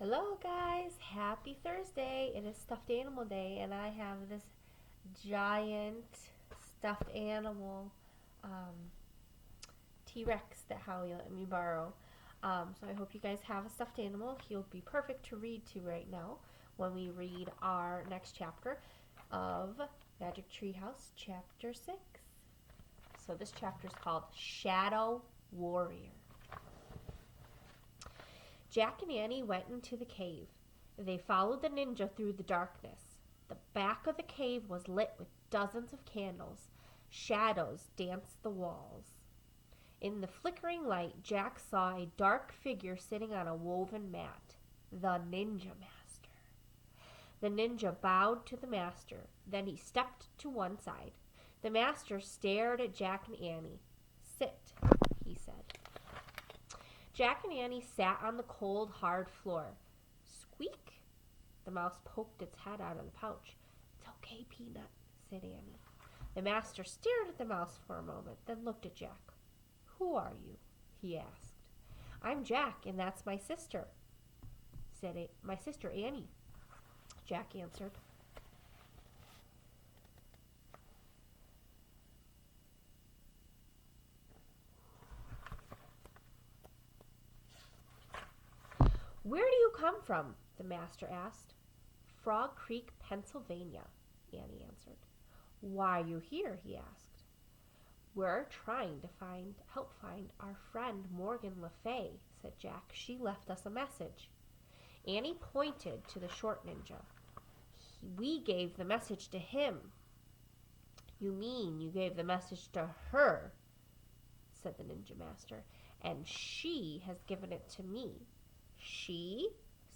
Hello guys, happy Thursday. It is stuffed animal day and I have this giant stuffed animal um, T-Rex that Howie let me borrow. So I hope you guys have a stuffed animal. He'll be perfect to read to right now when we read our next chapter of Magic Treehouse, Chapter 6. So this chapter is called Shadow Warrior. Jack and Annie went into the cave. They followed the ninja through the darkness. The back of the cave was lit with dozens of candles. Shadows danced the walls. In the flickering light, Jack saw a dark figure sitting on a woven mat. The Ninja Master. The ninja bowed to the master. Then he stepped to one side. The master stared at Jack and Annie. "Sit," he said. Jack and Annie sat on the cold, hard floor. "Squeak!" The mouse poked its head out of the pouch. "It's okay, Peanut," said Annie. The master stared at the mouse for a moment, then looked at Jack. "Who are you?" he asked. "I'm Jack, and that's my sister," said my sister Annie. Jack answered. "Where do you come from?" the master asked. "Frog Creek, Pennsylvania," Annie answered. "Why are you here?" he asked. "We're trying to help find our friend Morgan Le Fay," said Jack. "She left us a message." Annie pointed to the short ninja. "We gave the message to him." "You mean you gave the message to her," said the ninja master, "and she has given it to me." "She?"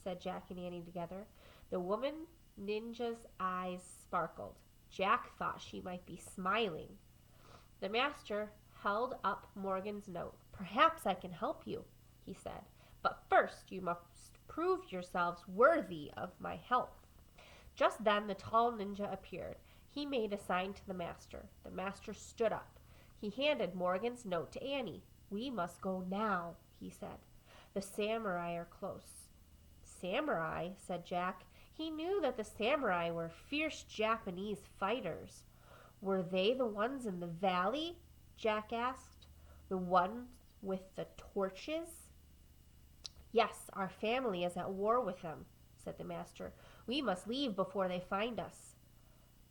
said Jack and Annie together. The woman ninja's eyes sparkled. Jack thought she might be smiling. The master held up Morgan's note. "Perhaps I can help you," he said. "But first you must prove yourselves worthy of my help." Just then the tall ninja appeared. He made a sign to the master. The master stood up. He handed Morgan's note to Annie. "We must go now," he said. "The samurai are close." "Samurai?" said Jack. He knew that the samurai were fierce Japanese fighters. "Were they the ones in the valley?" Jack asked. "The ones with the torches?" "Yes, our family is at war with them," said the master. "We must leave before they find us."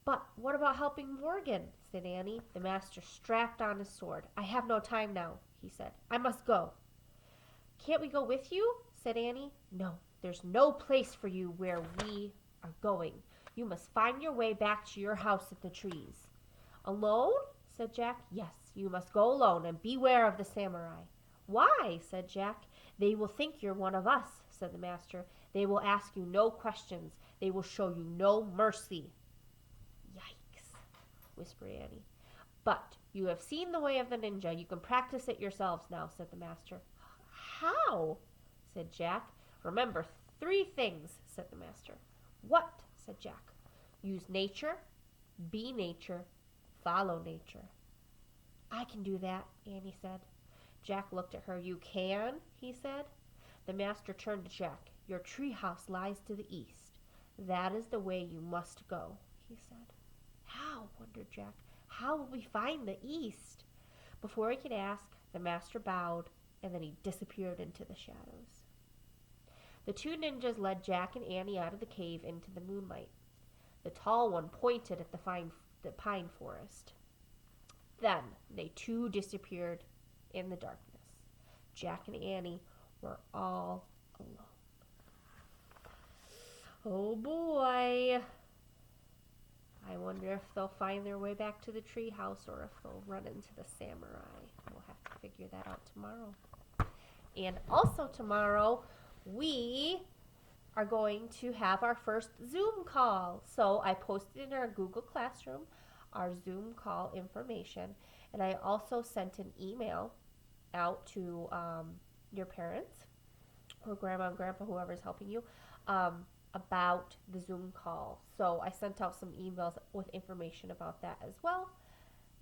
"But what about helping Morgan?" said Annie. The master strapped on his sword. "I have no time now," he said. "I must go." "Can't we go with you?" said Annie. "No, there's no place for you where we are going. You must find your way back to your house in the trees." "Alone?" said Jack. "Yes, you must go alone, and beware of the samurai." "Why?" said Jack. "They will think you're one of us," said the master. "They will ask you no questions. They will show you no mercy." "Yikes," whispered Annie. "But you have seen the way of the ninja. You can practice it yourselves now," said the master. "How?" said Jack. "Remember 3 things," said the master. "What?" said Jack. "Use nature, be nature, follow nature." "I can do that," Annie said. Jack looked at her. "You can?" he said. The master turned to Jack. "Your treehouse lies to the east. That is the way you must go," he said. "How?" wondered Jack. "How will we find the east?" Before he could ask, the master bowed, and then he disappeared into the shadows. The 2 ninjas led Jack and Annie out of the cave into the moonlight. The tall one pointed at the pine forest. Then they too disappeared in the darkness. Jack and Annie were all alone. Oh boy. I wonder if they'll find their way back to the treehouse or if they'll run into the samurai. We'll have to figure that out tomorrow. And also tomorrow, we are going to have our first Zoom call. So I posted in our Google Classroom our Zoom call information, and I also sent an email out to your parents or grandma and grandpa, whoever's helping you, about the Zoom call. So I sent out some emails with information about that as well.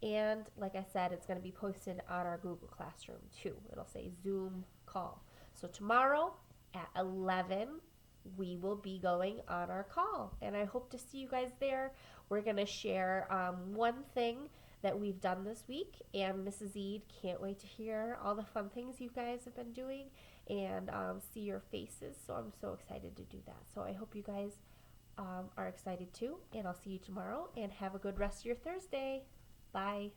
And like I said, it's going to be posted on our Google Classroom too. It'll say Zoom call. So tomorrow at 11 we will be going on our call. And I hope to see you guys there. We're going to share one thing that we've done this week, and Mrs. Eid can't wait to hear all the fun things you guys have been doing and see your faces. So I'm so excited to do that. So I hope you guys are excited too, and I'll see you tomorrow, and have a good rest of your Thursday. Bye.